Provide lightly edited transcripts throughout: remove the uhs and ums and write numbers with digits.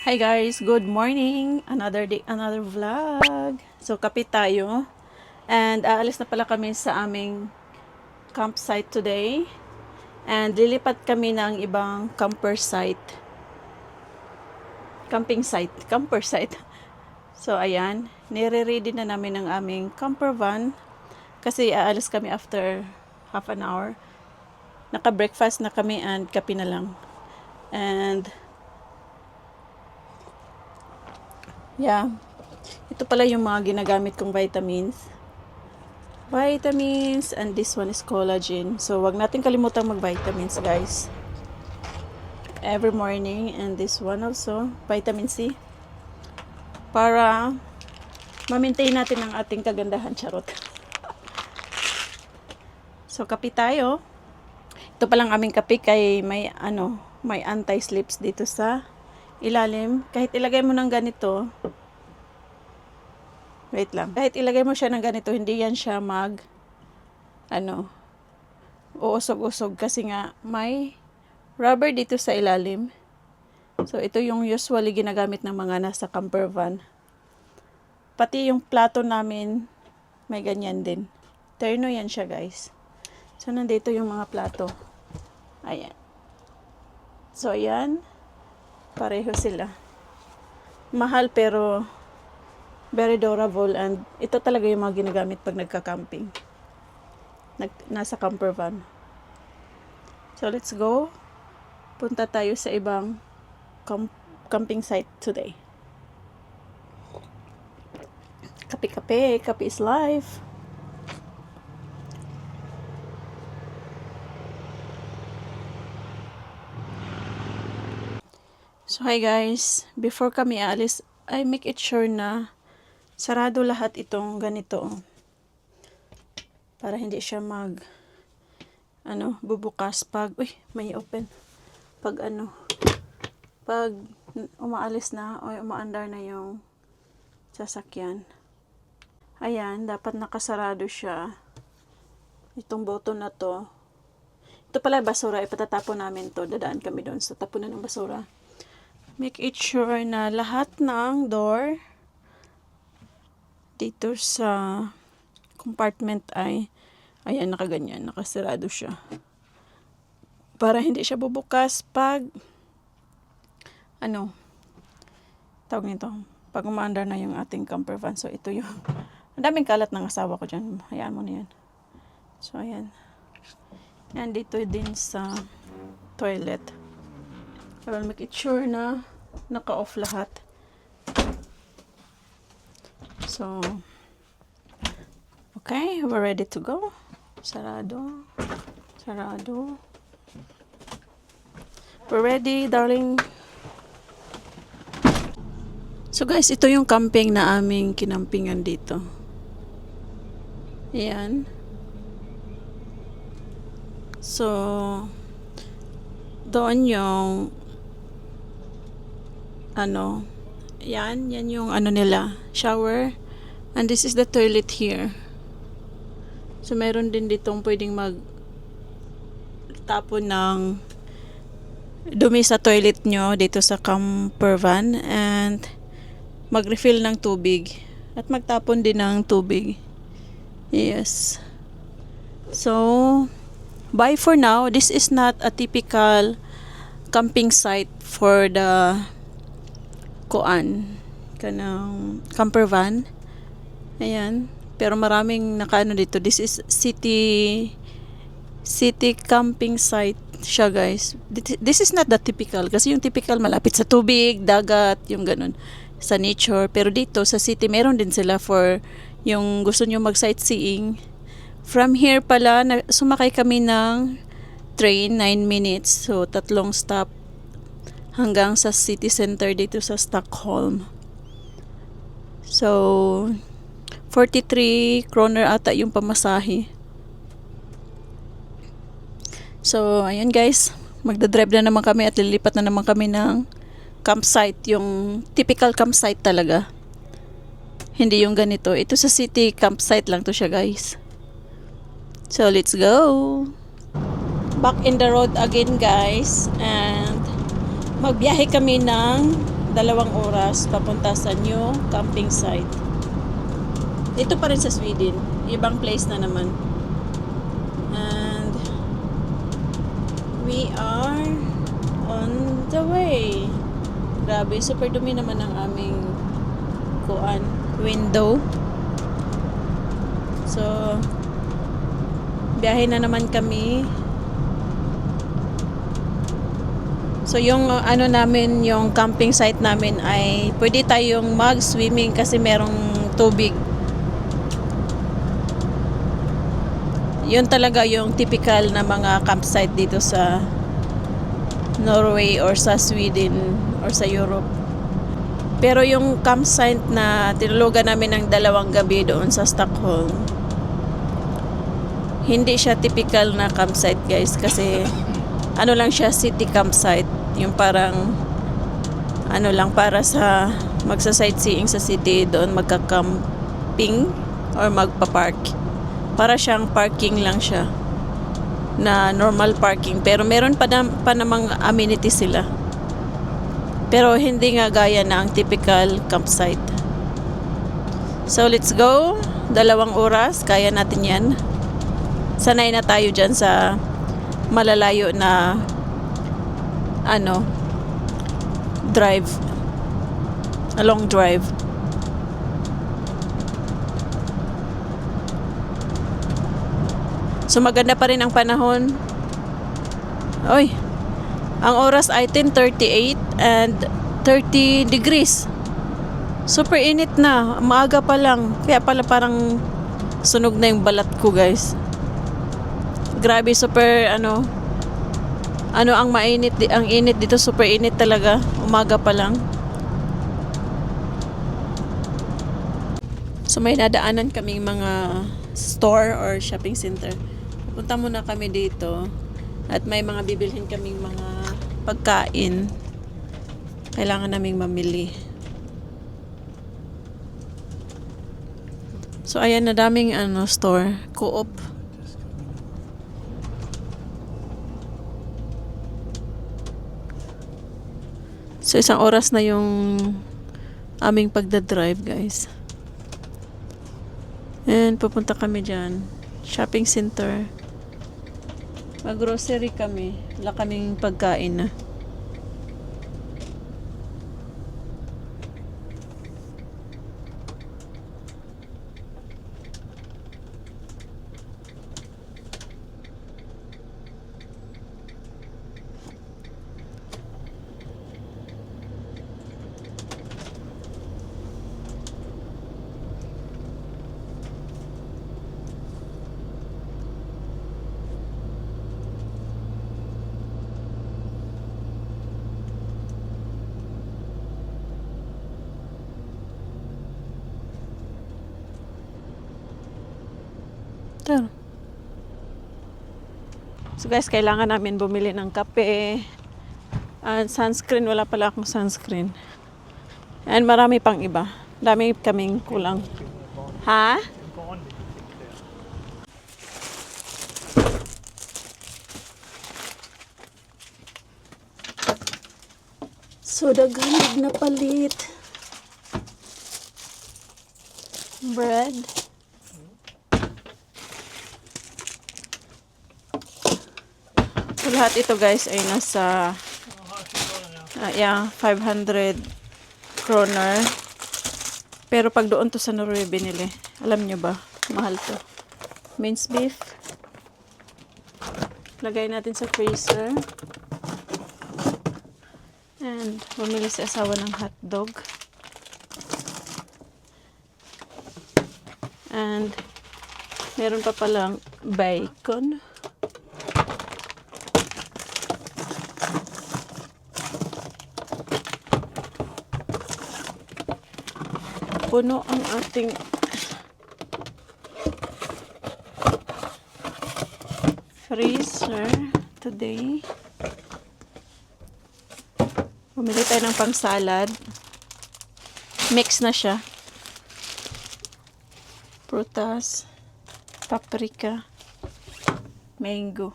Hi guys, good morning. Another day, another vlog. So kapit tayo. And aalis na pala kami sa aming campsite today. And lilipat kami ng ibang camper site. Camping site, camper site. So ayan, nire-ready na namin ang aming camper van kasi aalis kami after half an hour. Naka-breakfast na kami and kape na lang. And yeah, ito pala yung mga ginagamit kong vitamins. And this one is collagen. So, wag natin kalimutan mag-vitamins, guys. Every morning. And this one also, vitamin C. Para ma-maintain natin ang ating kagandahan, charot. So, kape tayo. Ito palang aming kape kay may anti-slips dito sa ilalim. Kahit ilagay mo ng ganito, wait lang. Kahit ilagay mo siya ng ganito, hindi yan siya uusog-usog kasi nga may rubber dito sa ilalim. So, ito yung usually ginagamit ng mga nasa camper van. Pati yung plato namin, may ganyan din. Terno yan siya, guys. So, nandito yung mga plato. Ayan. So, ayan. Pareho sila. Mahal pero very durable, and ito talaga yung mga ginagamit pag nagka-camping. Nasa camper van. So, let's go. Punta tayo sa ibang camping site today. Kape-kape. Kape is life. So, hi guys. Before kami aalis, I make it sure na sarado lahat itong ganito. Para hindi siya bubukas pag, may open. Pag umaalis na o umaandar na yung sasakyan. Ayan, dapat nakasarado siya. Itong button na to. Ito pala basura, ipatatapon namin to. Dadaan kami doon sa tapunan ng basura. Make it sure na lahat ng door dito sa compartment ay ayan, nakaganyan, nakasarado siya. Para hindi siya bubukas pag tawag nito, pag umaandar na yung ating camper van. So, ito yung ang daming kalat ng asawa ko dyan. Hayaan mo na yan. So, ayan. Yan, dito din sa toilet. I will make it sure na naka-off lahat. So, okay, we're ready to go. Sarado. Sarado. We're ready, darling. So guys, ito yung camping na aming kinampingan dito. Ayan. So, doon yung yan yung nila, shower. And this is the toilet here. So, meron din ditong pwedeng magtapon ng dumi sa toilet nyo dito sa camper van. And mag-refill ng tubig. At magtapon din ng tubig. Yes. So, bye for now. This is not a typical camping site for the kanang camper van. Ayan. Pero maraming nakaano dito. This is city camping site siya, guys. This is not the typical. Kasi yung typical malapit sa tubig, dagat, yung ganun. Sa nature. Pero dito sa city, meron din sila for yung gusto nyo mag-sightseeing. From here pala, sumakay kami ng train, 9 minutes. So, 3 stop hanggang sa city center dito sa Stockholm. So, 43 kroner ata yung pamasahe. So, ayun guys. Magdadrive na naman kami at lilipat na naman kami ng campsite. Yung typical campsite talaga. Hindi yung ganito. Ito sa city campsite lang to siya, guys. So, let's go. Back in the road again, guys. And Magbiyahe kami ng 2 oras papunta sa new camping site. Dito pa rin sa Sweden. Ibang place na naman. And we are on the way. Grabe, super dumi naman ang aming window. So, biyahe na naman kami. So yung namin, yung camping site namin ay pwede tayong mag-swimming kasi merong tubig. Yun talaga yung typical na mga campsite dito sa Norway or sa Sweden or sa Europe. Pero yung campsite na tinulugan namin ng 2 gabi doon sa Stockholm, hindi siya typical na campsite, guys, kasi ano lang siya, city campsite. Yung parang lang para sa magsa-sightseeing sa city, doon magka-camping or magpa-park. Para siyang parking lang siya, na normal parking, pero meron pa namang amenities sila. Pero hindi nga gaya ng typical campsite. So let's go. 2 oras, kaya natin yan. Sanay na tayo dyan sa malalayo na drive, a long drive. So maganda pa rin ang panahon. Oy, ang oras ay 10:38 and 30 degrees. Super init na, maaga pa lang. Kaya pala parang sunog na yung balat ko, guys. Grabe, super ang mainit, ang init dito, super init talaga, umaga pa lang. So may nadaanan kaming mga store or shopping center. Punta muna kami dito at may mga bibilhin kaming mga pagkain. Kailangan naming mamili. So ayan, na daming store, Co-op. So, 1 oras na yung aming pagdadrive, guys. And pupunta kami dyan. Shopping center. Mag-grocery kami. Wala kaming pagkain na. Ito. So guys, kailangan namin bumili ng kape and sunscreen. Wala pala akong sunscreen. And marami pang iba. Dami kaming kulang. Ha? So daghanig na palit. Bread. So lahat ito, guys, ay nasa 500 kroner. Pero pag doon to sa Norway binili, alam nyo ba, mahal to. Minced beef. Lagay natin sa freezer. And bumili si asawa ng hotdog. And meron pa palang bacon. Puno ang ating freezer today. Bumili tayo ng pang salad. Mix na siya. Prutas, paprika, mango,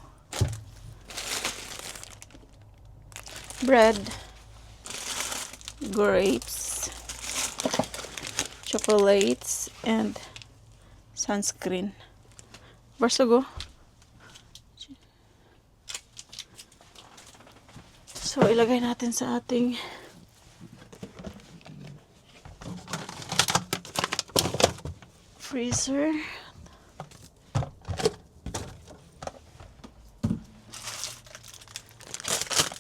bread, grapes, chocolates, and sunscreen. Barsugo. So, ilagay natin sa ating freezer.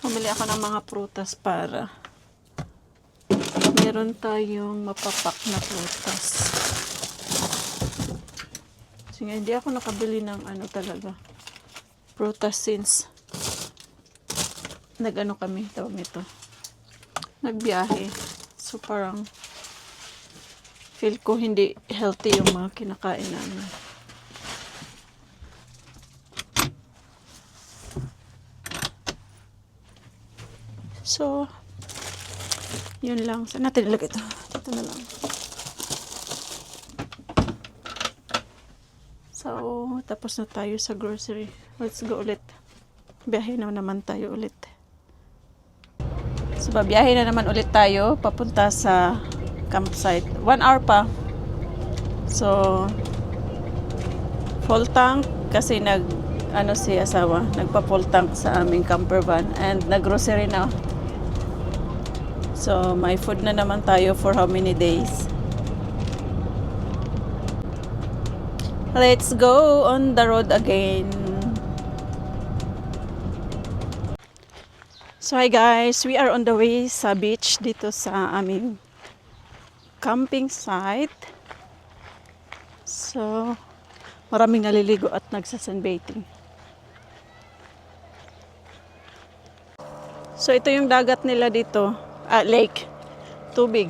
Pumili ako ng mga prutas para meron tayong mapapak na prutas. Kasi nga, hindi ako nakabili ng ano talaga prutas since nag-ano kami, tawag nito, nagbiyahe. So parang feel ko hindi healthy yung mga kinakain namin. So yun lang. Saan natin ilagay ito? Dito na lang. So tapos na tayo sa grocery. Let's go ulit. Biyahe na naman tayo ulit. So, babiyahe na naman ulit tayo papunta sa campsite. 1 hour pa. So, full tank kasi si asawa, nagpa-full tank sa aming camper van and nag-grocery na. So, may food na naman tayo for how many days. Let's go on the road again. So hi guys, we are on the way sa beach dito sa aming camping site. So maraming naliligo at nagsasunbathing. So ito yung dagat nila dito, lake, tubig.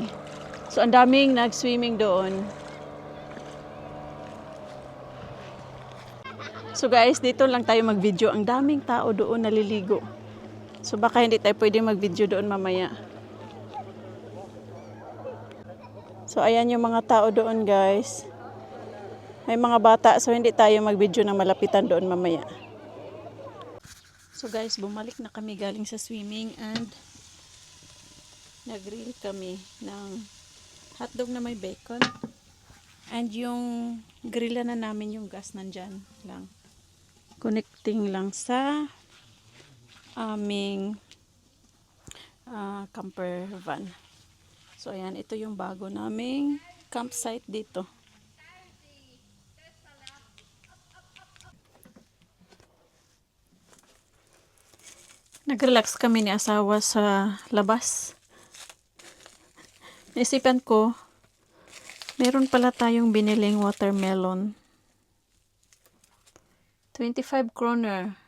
So ang daming nag-swimming doon. So guys, dito lang tayo mag-video. Ang daming tao doon naliligo. So baka hindi tayo pwede mag-video doon mamaya. So ayan yung mga tao doon guys. May mga bata so hindi tayo mag-video ng malapitan doon mamaya. So guys, bumalik na kami galing sa swimming and nag-grill kami ng hotdog na may bacon. And yung grilla na namin yung gas nandyan lang. Connecting lang sa aming camper van. So ayan, ito yung bago naming campsite dito. Nag-relax kami ni asawa sa labas. Naisipan ko, meron pala tayong biniling watermelon. 25 kroner.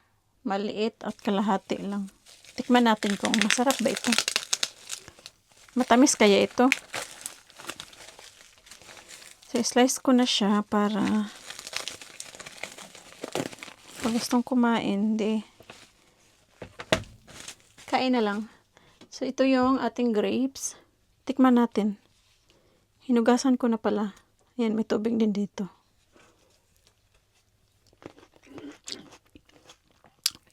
Maliit at kalahati lang. Tikman natin kung masarap ba ito. Matamis kaya ito. So, slice ko na siya para pag gustong kumain, kain na lang. So, ito yung ating grapes. Tikman natin. Hinugasan ko na pala. Ayan, may tubig din dito.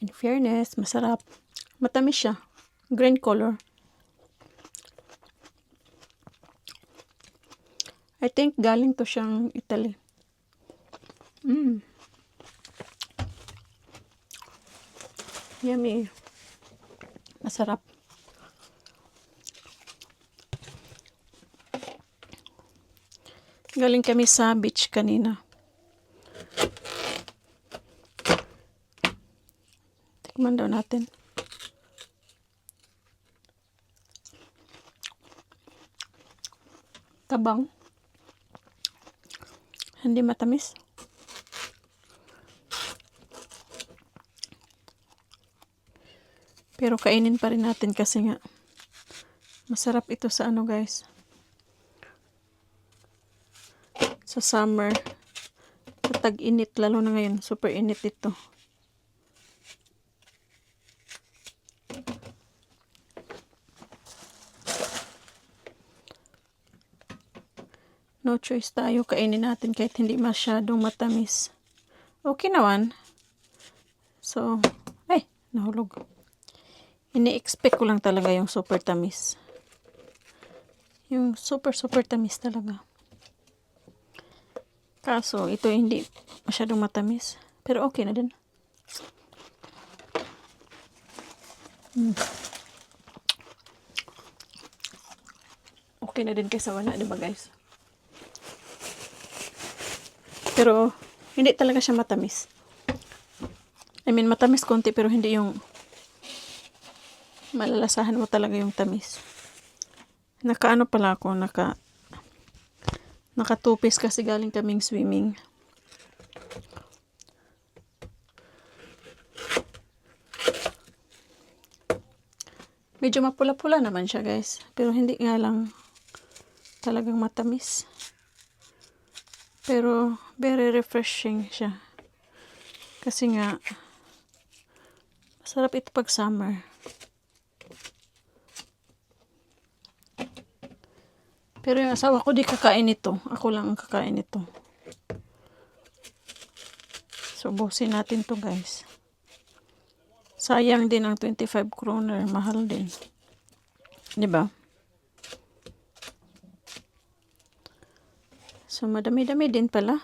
In fairness, masarap. Matamis siya. Green color. I think galing to siyang Italy. Yummy. Masarap. Galing kami sa beach kanina. Tikman daw natin. Tabang. Hindi matamis. Pero kainin pa rin natin kasi nga masarap ito sa ano guys. Sa summer. Sa tag-init lalo na ngayon. Super init ito. No choice tayo, kainin natin kahit hindi masyadong matamis. Okay naman. So, ay, nahulog. Ini-expect ko lang talaga yung super tamis. Yung super tamis talaga. Kaso, ito hindi masyadong matamis. Pero okay na din. Okay na din kaysa wala, diba guys? Pero, hindi talaga siya matamis. I mean, matamis konti pero hindi yung malalasahan mo talaga yung tamis. Nakaano pala ako, nakatupis kasi galing kaming swimming. Medyo mapula-pula naman siya guys. Pero hindi nga lang talagang matamis. Pero very refreshing siya. Kasi nga masarap ito pag summer. Pero yung asawa ko di kakain ito. Ako lang ang kakain ito. So, busin natin to guys. Sayang din ang 25 kroner. Mahal din. Diba? So, madami-dami din pala.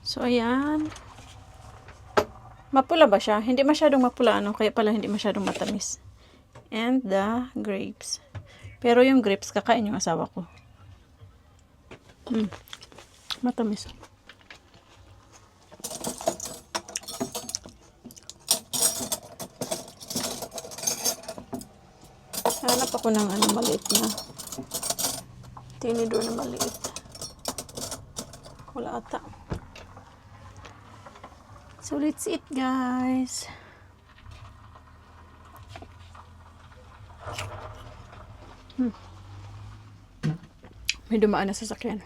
So, ayan. Mapula ba siya? Hindi masyadong mapula, ano? Kaya pala hindi masyadong matamis. And the grapes. Pero yung grapes, kakain yung asawa ko. Matamis. Hanap ako ng maliit na tinidor na maliit. Wala ata. So, let's eat, guys. May dumaan na sasakyan.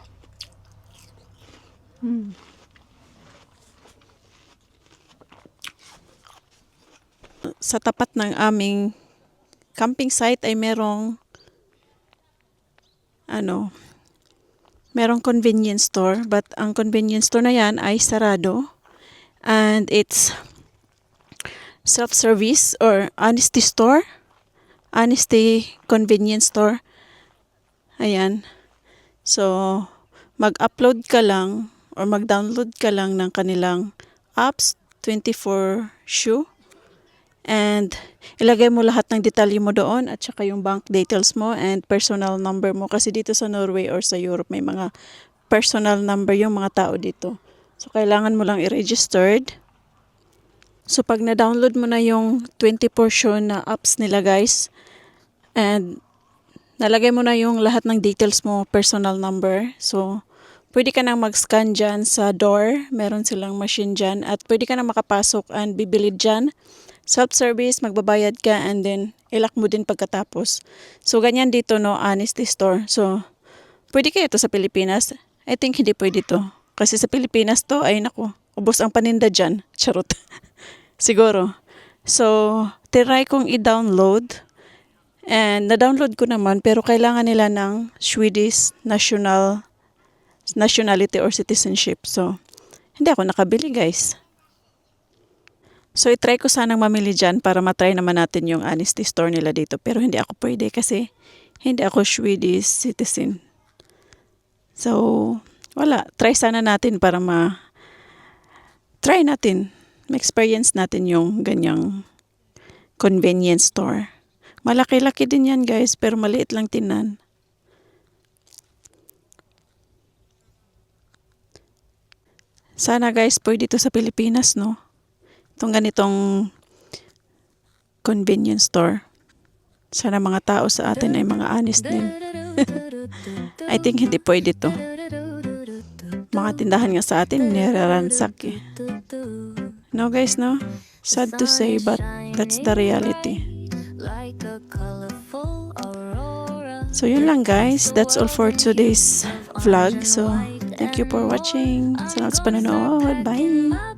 Sa tapat ng aming camping site ay merong convenience store, but ang convenience store na yan ay sarado. And it's self-service or honesty store. Honesty convenience store. Ayan. So, mag-upload ka lang or mag-download ka lang ng kanilang apps, 24 shoe. And ilagay mo lahat ng detalye mo doon at saka yung bank details mo and personal number mo. Kasi dito sa Norway or sa Europe may mga personal number yung mga tao dito. So, kailangan mo lang i-registered. So, pag na-download mo na yung 24 show na apps nila guys, and nalagay mo na yung lahat ng details mo, personal number. So, pwede ka nang mag-scan dyan sa door. Meron silang machine dyan. At pwede ka nang makapasok and bibili dyan. Self-service, magbabayad ka, and then ilak mo din pagkatapos. So, ganyan dito, no, honesty store. So, pwede kaya ito sa Pilipinas? I think hindi pwede to. Kasi sa Pilipinas to, ay naku, ubos ang paninda dyan. Charot. Siguro. So, try kong i-download. And na-download ko naman, pero kailangan nila ng Swedish nationality or citizenship. So, hindi ako nakabili guys. So, i-try ko sanang mamili dyan para matry naman natin yung honesty store nila dito. Pero hindi ako pwede kasi hindi ako Swedish citizen. So, wala. Try sana natin para try natin. Ma-experience natin yung ganyang convenience store. Malaki-laki din yan guys, pero maliit lang tinan. Sana guys, pwede dito sa Pilipinas, no? Itong ganitong convenience store. Sana mga tao sa atin ay mga honest din. I think hindi pwede to. Mga tindahan nga sa atin, niraransak eh. No guys, no? Sad to say, but that's the reality. So yun lang guys, that's all for today's vlog. So thank you for watching. Salamat sa panonood. Bye!